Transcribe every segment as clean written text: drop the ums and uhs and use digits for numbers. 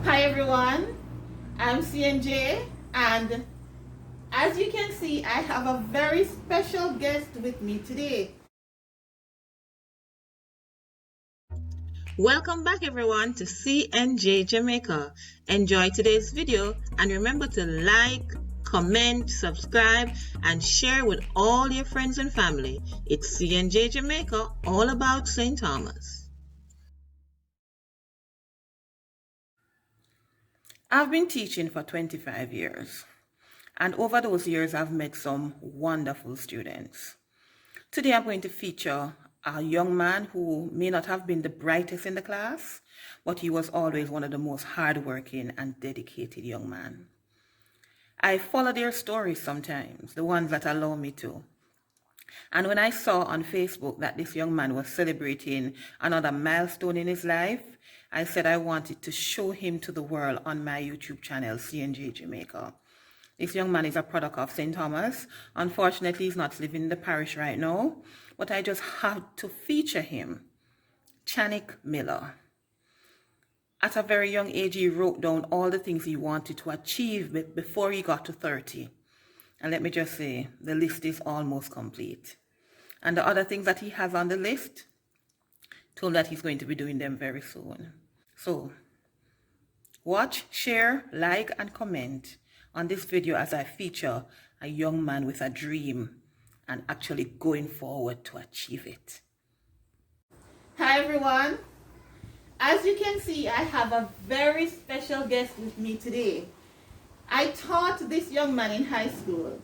Hi everyone, I'm CNJ, and as you can see, I have a very special guest with me today. Welcome back everyone to CNJ Jamaica. Enjoy today's video and remember to like, comment, subscribe and share with all your friends and family. It's CNJ Jamaica, all about St. Thomas. I've been teaching for 25 years, and over those years I've met some wonderful students. Today I'm going to feature a young man who may not have been the brightest in the class, but he was always one of the most hardworking and dedicated young men. I follow their stories sometimes, the ones that allow me to. And when I saw on Facebook that this young man was celebrating another milestone in his life, I said I wanted to show him to the world on my YouTube channel, CNJ Jamaica. This young man is a product of St. Thomas. Unfortunately, he's not living in the parish right now, but I just had to feature him. Chanick Miller. At a very young age, he wrote down all the things he wanted to achieve before he got to 30. And let me just say, the list is almost complete. And the other things that he has on the list, told that he's going to be doing them very soon. So, watch, share, like, and comment on this video as I feature a young man with a dream and actually going forward to achieve it. Hi everyone. As you can see, I have a very special guest with me today. I taught this young man in high school,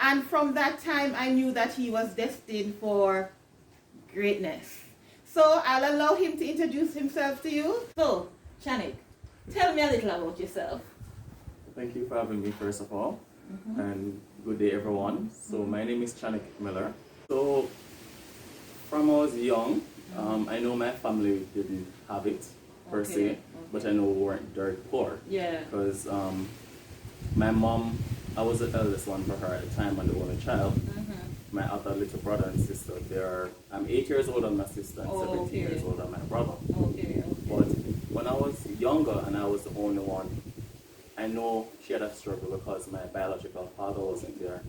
and from that time I knew that he was destined for greatness. So I'll allow him to introduce himself to you. So, Chanick, tell me a little about yourself. Thank you for having me first of all, and good day everyone. So my name is Chanick Miller. So from I was young, I know my family didn't have it per se, but I know we weren't dirt poor. Yeah. Because my mom, I was the eldest one for her at the time and the only child. My other little brother and sister, I'm 8 years older than my sister and 17 years older than my brother. But when I was younger and I was the only one, I know she had a struggle because my biological father wasn't there.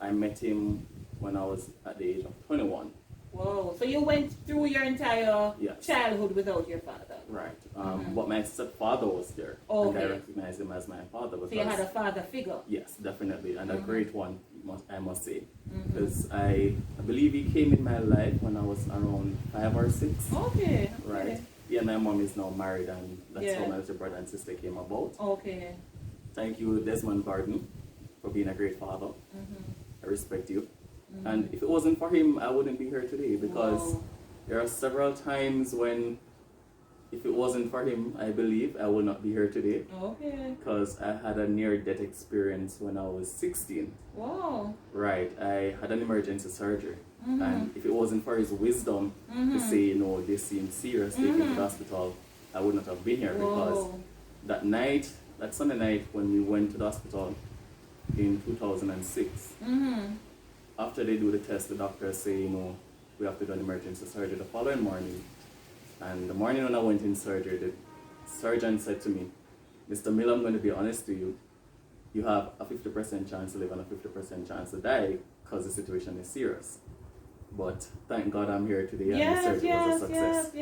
I met him when I was at the age of 21. Whoa, so you went through your entire childhood without your father? Right, but my stepfather was there, and I recognized him as my father. So you had a father figure? Yes, definitely, and a great one, I must say. Because I believe he came in my life when I was around 5 or 6. Okay. Right. Yeah, my mom is now married, and that's how my little brother and sister came about. Okay. Thank you, Desmond Gordon, for being a great father. I respect you. And if it wasn't for him, I wouldn't be here today, because there are several times when, if it wasn't for him, I believe I would not be here today. Okay. Because I had a near-death experience when I was 16. Wow. Right. I had an emergency surgery. And if it wasn't for his wisdom to say, you know, this seems serious, take me to the hospital, I would not have been here. Because that night, that Sunday night, when we went to the hospital in 2006, after they do the test, the doctors say, you know, we have to do an emergency surgery the following morning. And the morning when I went in surgery, the surgeon said to me, Mr. Miller, I'm going to be honest to you. You have a 50% chance to live and a 50% chance to die because the situation is serious. But thank God I'm here today, and the surgery was a success.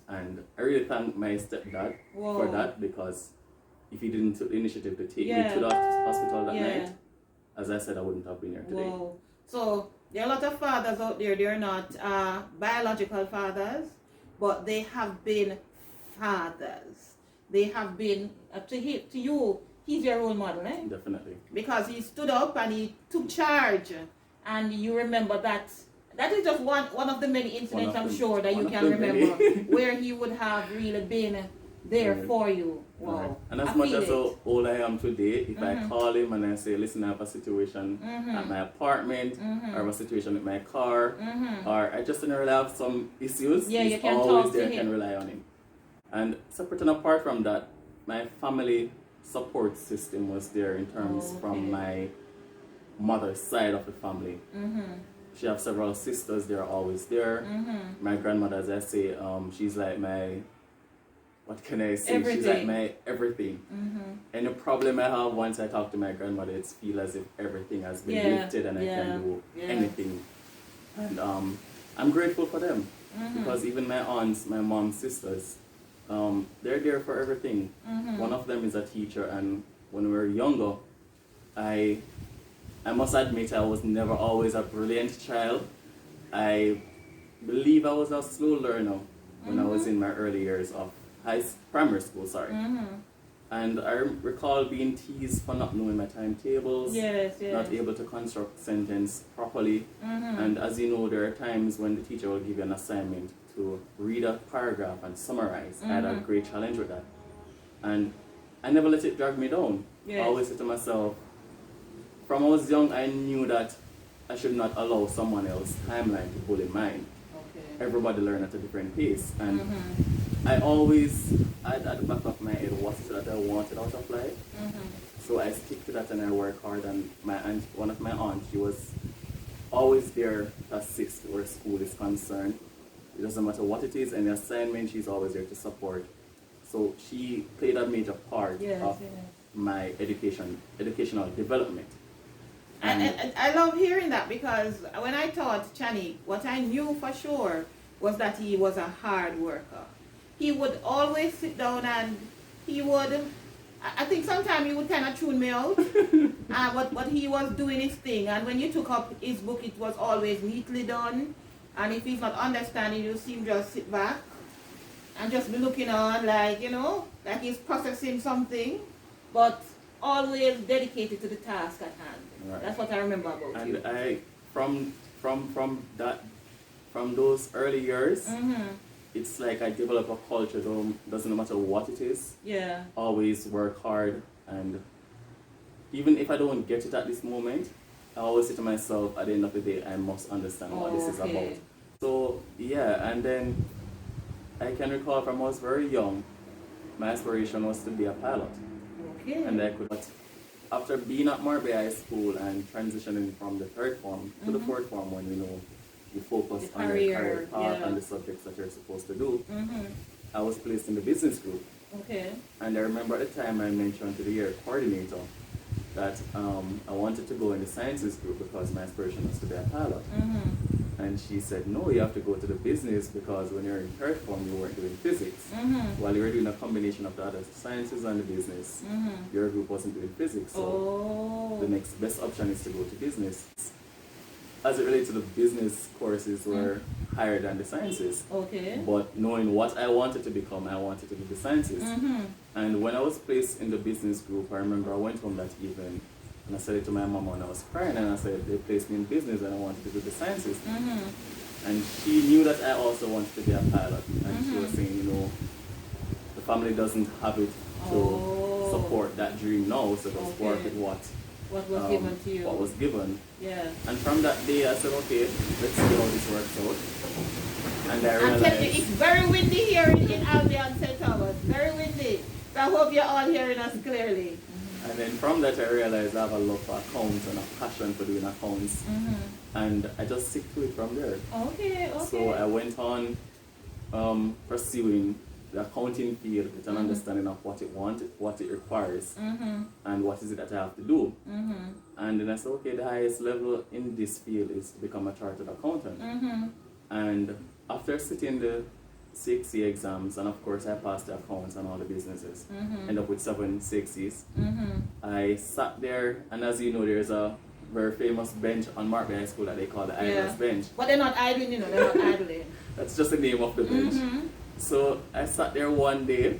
And I really thank my stepdad for that, because if he didn't take the initiative to take me to the hospital that night, as I said, I wouldn't have been here today. So there are a lot of fathers out there, they're not biological fathers, but they have been fathers. They have been, to you, he's your role model, eh? Definitely. Because he stood up and he took charge. And you remember that. That is just one of the many incidents, I'm sure, that you can remember where he would have really been there for you. Wow. Right. And as much as how old I am today, if I call him and I say, listen, I have a situation at my apartment, or I have a situation with my car, or I just generally have some issues, he's always there, I can rely on him. And separate and apart from that, my family support system was there in terms from my mother's side of the family. She has several sisters, they're always there. My grandmother, as I say, she's like my what can I say? Everything. She's like my everything. And the problem I have once I talk to my grandmother, it's feel as if everything has been lifted and I can do anything. And I'm grateful for them because even my aunts, my mom's sisters, they're there for everything. One of them is a teacher, and when we were younger, I must admit I was never always a brilliant child. I believe I was a slow learner when I was in my early years of primary school, sorry. And I recall being teased for not knowing my timetables, not able to construct sentence properly. And as you know, there are times when the teacher will give you an assignment to read a paragraph and summarize. I had a great challenge with that. And I never let it drag me down. I always said to myself, from I was young, I knew that I should not allow someone else's timeline to pull in mine. Everybody learn at a different pace. And I always had at the back of my head what is it that I wanted out of life. So I stick to that and I work hard. And my aunt, one of my aunts, she was always there to assist where school is concerned. It doesn't matter what it is, any assignment, she's always there to support. So she played a major part of my educational development. And I love hearing that, because when I taught Chanick, what I knew for sure was that he was a hard worker. He would always sit down and he would, I think sometimes he would kind of tune me out, but he was doing his thing. And when you took up his book, it was always neatly done. And if he's not understanding, you see him just sit back and just be looking on like, you know, like he's processing something, but always dedicated to the task at hand. Right. That's what I remember about you. And from those early years, it's like I develop a culture. Doesn't matter what it is. Always work hard, and even if I don't get it at this moment, I always say to myself, at the end of the day, I must understand what this is about. So and then I can recall from when I was very young, my aspiration was to be a pilot. And I could. After being at Marby High School and transitioning from the third form to the fourth form, when you focus on your career path and the subjects that you're supposed to do, I was placed in the business group. And I remember at the time I mentioned to the year coordinator that I wanted to go in the sciences group because my aspiration was to be a pilot. And she said, no, you have to go to the business because when you're in third form, you weren't doing physics. While you were doing a combination of the other sciences and the business, your group wasn't doing physics. So the next best option is to go to business. As it relates to the business courses were higher than the sciences. But knowing what I wanted to become, I wanted to do the sciences. And when I was placed in the business group, I remember I went home that evening and I said it to my mom when I was crying, and I said they placed me in business and I wanted to do the sciences. And she knew that I also wanted to be a pilot. And she was saying, you know, the family doesn't have it to support that dream now, so just work with what was given to you. What was given. And from that day I said, okay, let's see how this works out. And I realized... I'm telling you, it's very windy here in Albion St. Thomas. Very windy. So I hope you're all hearing us clearly. And then from that I realized I have a love for accounts and a passion for doing accounts. And I just stick to it from there. So I went on pursuing the accounting field with an understanding of what it wants, what it requires, and what is it that I have to do. And then I said, okay, the highest level in this field is to become a chartered accountant. And after sitting the CXC exams, and of course I passed the accounts and all the businesses, end up with 7 CXCs. I sat there, and as you know, there's a very famous bench on Marby High School that they call the idler's bench. But they're not idling, you know, they're not idling. That's just the name of the bench. So I sat there one day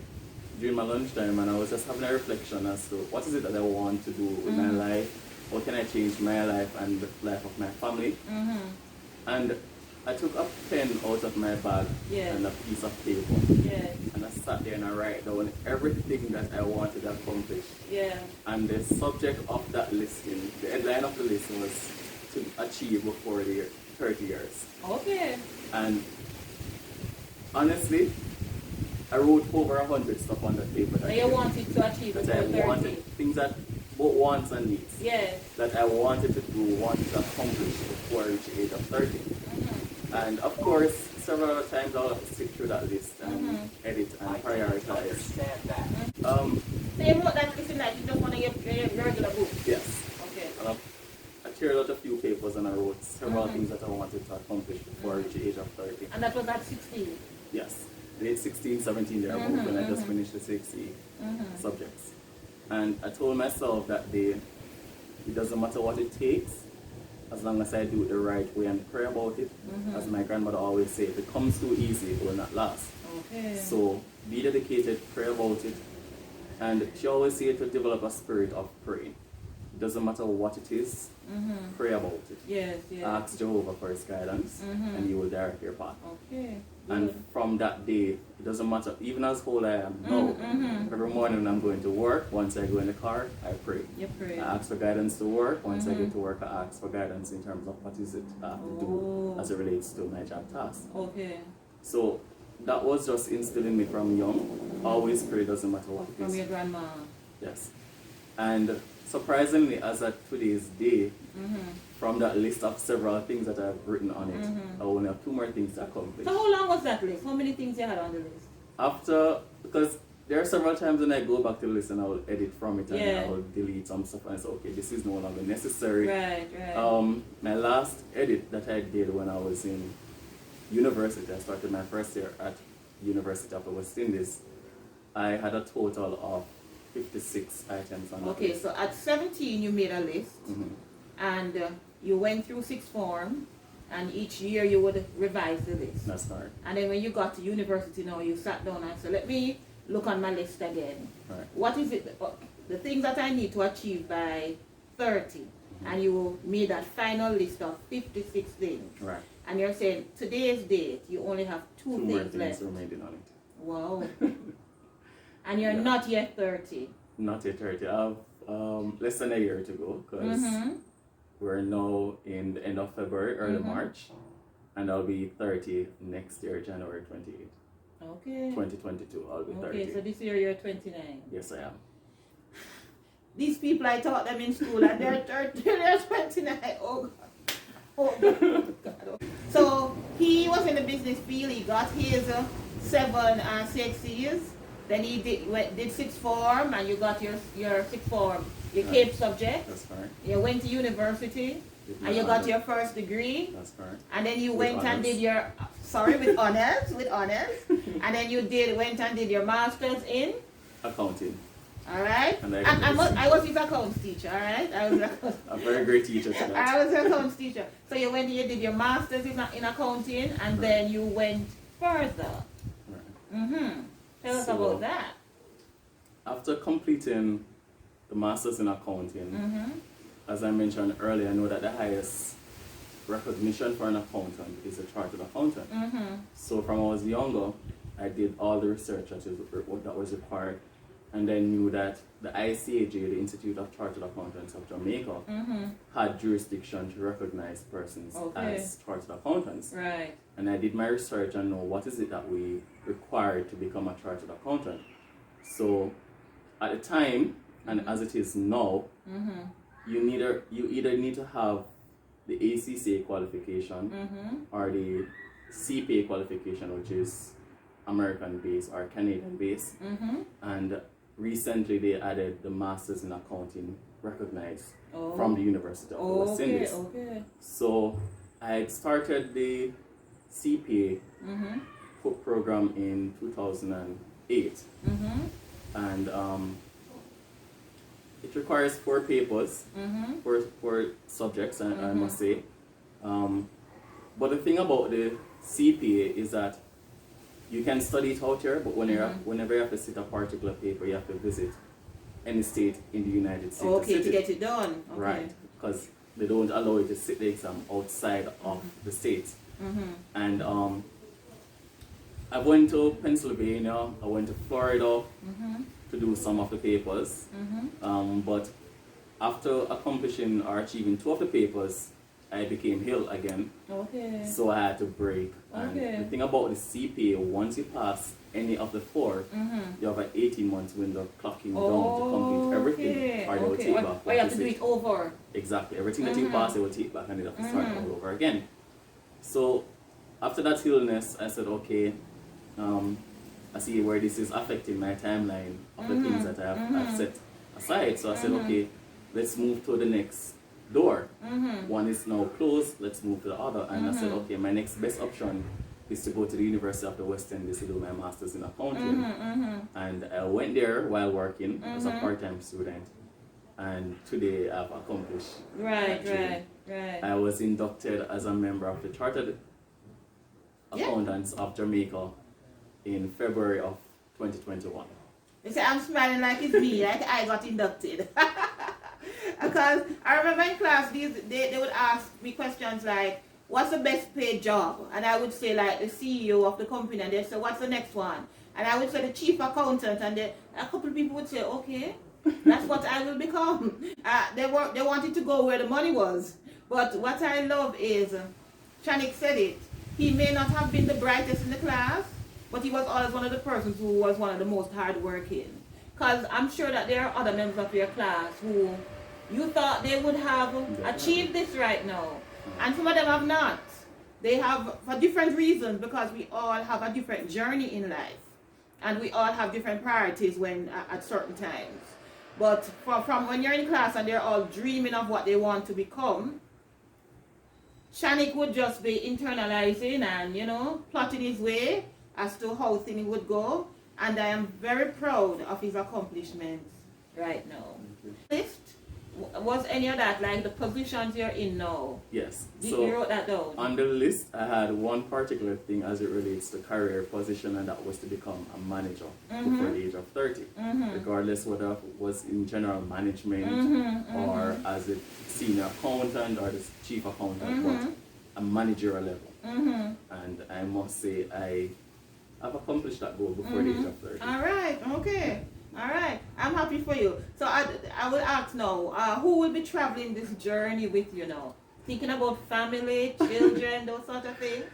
during my lunchtime and I was just having a reflection as to what is it that I want to do with my life, how can I change my life and the life of my family. And I took a pen out of my bag and a piece of paper, and I sat there and I write down everything that I wanted to accomplish. And the subject of that listing, the headline of the list was to achieve before the 30 years. And honestly, I wrote over 100 stuff on that paper. That you wanted to achieve that I wanted, things that both wants and needs. That I wanted to do, wanted to accomplish before I reached the age of 30. And of course, several times I'll sit through that list and edit and prioritize. So you wrote that list in that you just want to get your regular book? Yes. Okay. I cleared out a few papers and I wrote several things that I wanted to accomplish before I reached the age of 30. And that was at 16? Yes. Late 16, 17 there about when I just finished the 60 subjects. And I told myself that day, it doesn't matter what it takes, as long as I do it the right way and pray about it. As my grandmother always said, if it comes too easy, it will not last. Okay. So be dedicated, pray about it. And she always said to develop a spirit of praying. It doesn't matter what it is, pray about it. Yes, yes. Ask Jehovah for his guidance, and he will direct your path. Okay. And from that day, it doesn't matter, even as old I am now, every morning when I'm going to work, once I go in the car, I pray. You pray. I ask for guidance to work. Once I get to work, I ask for guidance in terms of what is it I have to do as it relates to my job task. Okay. So that was just instilled in me from young. Always pray, doesn't matter what it is. From your grandma. Yes. And surprisingly, as at today's day, from that list of several things that I've written on it, I only have 2 more things to accomplish. So how long was that list? How many things you had on the list? After, because there are several times when I go back to the list and I will edit from it and Yeah. I will delete some stuff and say, okay, this is no longer necessary. Right, right. My last edit that I did when I was in university, I started my first year at University of the West Indies, I had a total of 56 items on the Okay, list. so at 17 you made a list and you went through 6th form and each year you would revise the list. That's correct. And then when you got to university now, you sat down and said, let me look on my list again. Right. What is it, the things that I need to achieve by 30? And you made that final list of 56 things. Right. And you're saying, today's date, you only have 2 2 more things things left. remaining on it. Wow. And you're not yet 30. Not yet 30. I have less than a year to go because we're now in the end of February, early March, and I'll be 30 next year, January 28th. Okay. 2022, I'll be 30. Okay, so this year you're 29. Yes, I am. These people, I taught them in school and they're 30, they're 29. Oh God. Oh God. So he was in the business field, he got his 7 6Cs. Then he did 6th form and you got your 6th form, your CAPE subject. That's correct. You went to university and you got your first degree. That's correct. And then you With went and honors. did your, with honors, with honors. And then you went and did your master's in? Accounting. All right. And I was his accounts teacher, all right? I was a very great teacher to that. I was an accounts teacher. So you did your master's in accounting and then you went further. Right. Tell us about that. After completing the master's in accounting, as I mentioned earlier, I know that the highest recognition for an accountant is a chartered accountant. So from when I was younger, I did all the research that was required, and then knew that the ICAJ, the Institute of Chartered Accountants of Jamaica, had jurisdiction to recognize persons as chartered accountants. Right. And I did my research and know what is it that we required to become a chartered accountant. So at the time, and as it is now, you either need to have the ACCA qualification or the CPA qualification, which is American based or Canadian based. And recently they added the Masters in Accounting recognized from the University of the West Indies. So I had started the CPA program in 2008. And it requires 4 papers, 4 subjects, I must say. But the thing about the CPA is that you can study it out here, but whenever you have to sit a particular paper, you have to visit any state in the United States. Okay, to get it done. Okay. Right, because they don't allow you to sit the exam outside of the state. And I went to Pennsylvania, I went to Florida to do some of the papers. But after accomplishing or achieving 2 of the papers, I became ill again. So I had to break. And the thing about the CPA, once you pass any of the 4, you have an 18 months window clocking down to complete everything. Or they will take back. Or you have to do it over. Exactly. Everything that you pass, they will take back and you have to start all over again. So after that illness, I said, okay, I see where this is affecting my timeline of the things that I've set aside. So I said, okay, let's move to the next door. One is now closed, let's move to the other. And I said, okay, my next best option is to go to the University of the West Indies to do my master's in accounting. And I went there while working as a part-time student. And today I've accomplished. Right. I was inducted as a member of the Chartered Accountants of Jamaica in February of 2021. You see, I'm smiling like it's me, like I got inducted. Because I remember in class, they would ask me questions like, what's the best paid job? And I would say like the CEO of the company, and they'd say, what's the next one? And I would say the chief accountant, and a couple of people would say, okay, that's what I will become. They wanted to go where the money was. But what I love is, Chanick said it, he may not have been the brightest in the class, but he was always one of the persons who was one of the most hardworking. Because I'm sure that there are other members of your class who you thought they would have achieved this right now. And some of them have not. They have, for different reasons, because we all have a different journey in life. And we all have different priorities when at certain times. But from when you're in class and they're all dreaming of what they want to become, Chanick would just be internalizing and, plotting his way as to how things would go. And I am very proud of his accomplishments right now. List, was any of that like the positions you're in now? Yes. So you wrote that down? On the list, I had one particular thing as it relates to career position, and that was to become a manager before the age of 30. Regardless whether it was in general management or as a senior accountant or the chief accountant, but a managerial level. And I must say I've accomplished that goal before the age of 30. All right, okay. All right, I'm happy for you. So I will ask now, who will be traveling this journey with you now? Thinking about family, children, those sort of things?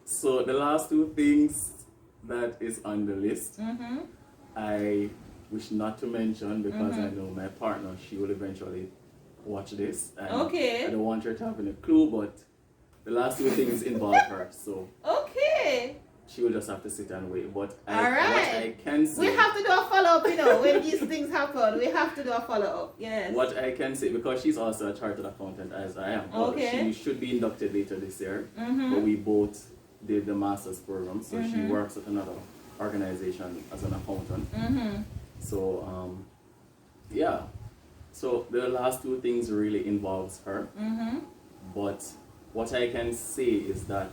So the last two things that is on the list, I wish not to mention because I know my partner, she will eventually watch this. And okay. I don't want her to have any clue, but the last two things involve her. So okay. She will just have to sit and wait. But all right. What I can say... We have to do a follow-up, when these things happen. We have to do a follow-up, yes. What I can say, because she's also a chartered accountant as I am. Okay. She should be inducted later this year. But we both did the master's program. So she works at another organization as an accountant. So, yeah. So the last two things really involves her. But what I can say is that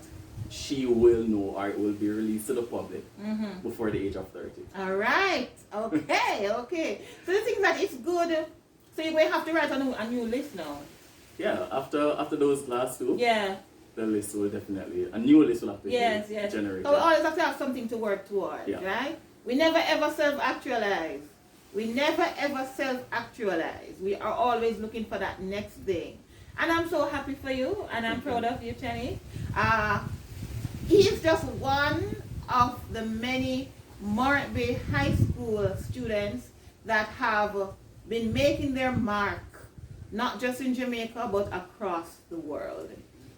she will know, or it will be released to the public before the age of 30. All right. Okay, okay. So the thing that it's good. So you're going to have to write a new list now. Yeah, after those last two. Yeah. The list will definitely, a new list will have to be generated. So we always have to have something to work towards, right? We never ever self-actualize. We never ever self-actualize. We are always looking for that next thing. And I'm so happy for you, and I'm proud of you, Chanick. He's just one of the many Morant High School students that have been making their mark, not just in Jamaica, but across the world.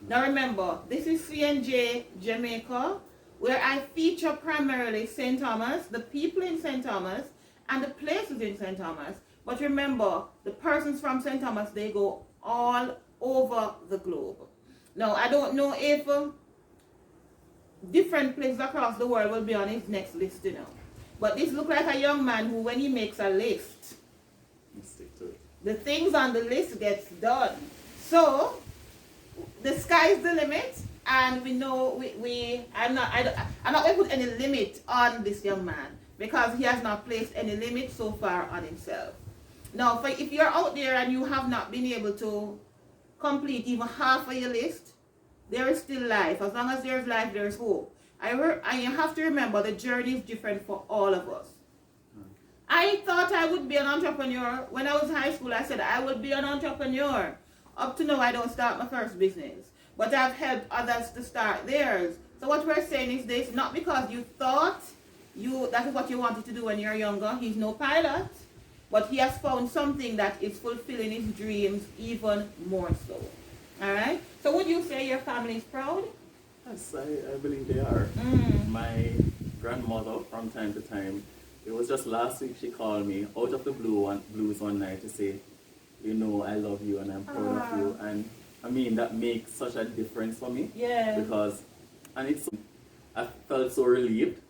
Now remember, this is CNJ Jamaica, where I feature primarily St. Thomas, the people in St. Thomas, and the places in St. Thomas. But remember, the persons from St. Thomas, they go all over the globe. Now, I don't know if different places across the world will be on his next list, But this looks like a young man who, when he makes a list, stick to it. The things on the list gets done. So, the sky's the limit, and we know I'm not going to put any limit on this young man because he has not placed any limit so far on himself. Now, if you're out there and you have not been able to complete even half of your list, there is still life. As long as there's life, there's hope. And you have to remember the journey is different for all of us. I thought I would be an entrepreneur. When I was in high school, I said I would be an entrepreneur. Up to now, I don't start my first business. But I've helped others to start theirs. So what we're saying is this, not because you thought that is what you wanted to do when you're younger. He's no pilot. But he has found something that is fulfilling his dreams even more so. All right? So would you say your family is proud? Yes, I believe they are. My grandmother, from time to time, it was just last week she called me out of the blues one night to say, you know, I love you and I'm proud of you. And I mean, that makes such a difference for me. Yeah. Because, and it's, I felt so relieved.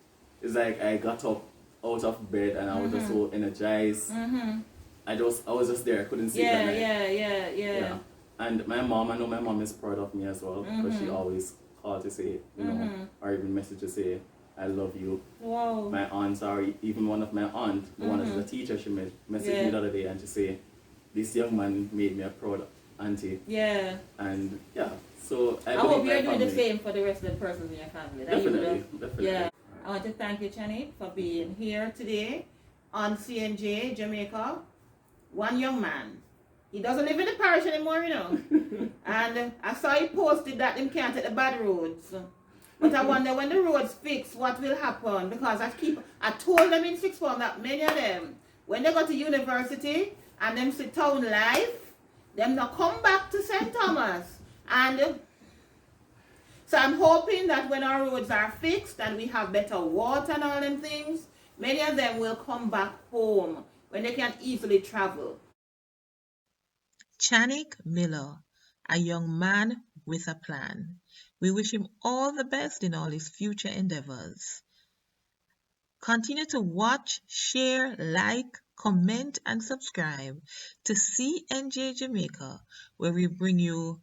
It's like I got up out of bed and I was just so energized. I was just there. I couldn't sleep that night. Yeah. And my mom, I know my mom is proud of me as well, because she always called to say, you know, or even message to say, I love you. Wow. My aunts, or even one of my aunts, the one that's a teacher, she messaged me the other day and she say, this young man made me a proud auntie. Yeah. And yeah, so I hope you're doing the same for the rest of the persons in your family. Definitely. Yeah. I want to thank you, Chanick, for being here today on CNJ Jamaica. One young man. He doesn't live in the parish anymore, you know. And I saw he posted that him can't take the bad roads. But I wonder when the roads fix, what will happen? Because I told them in sixth form that many of them, when they go to university and them see town life, them not come back to St. Thomas. And so I'm hoping that when our roads are fixed and we have better water and all them things, many of them will come back home when they can easily travel. Chanick Miller, a young man with a plan. We wish him all the best in all his future endeavors. Continue to watch, share, like, comment, and subscribe to CNJ Jamaica, where we bring you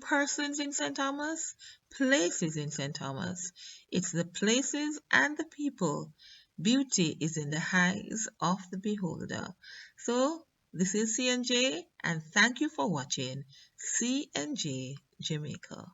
persons in St. Thomas, places in St. Thomas. It's the places and the people. Beauty is in the eyes of the beholder. So, this is CNJ, and thank you for watching CNJ Jamaica.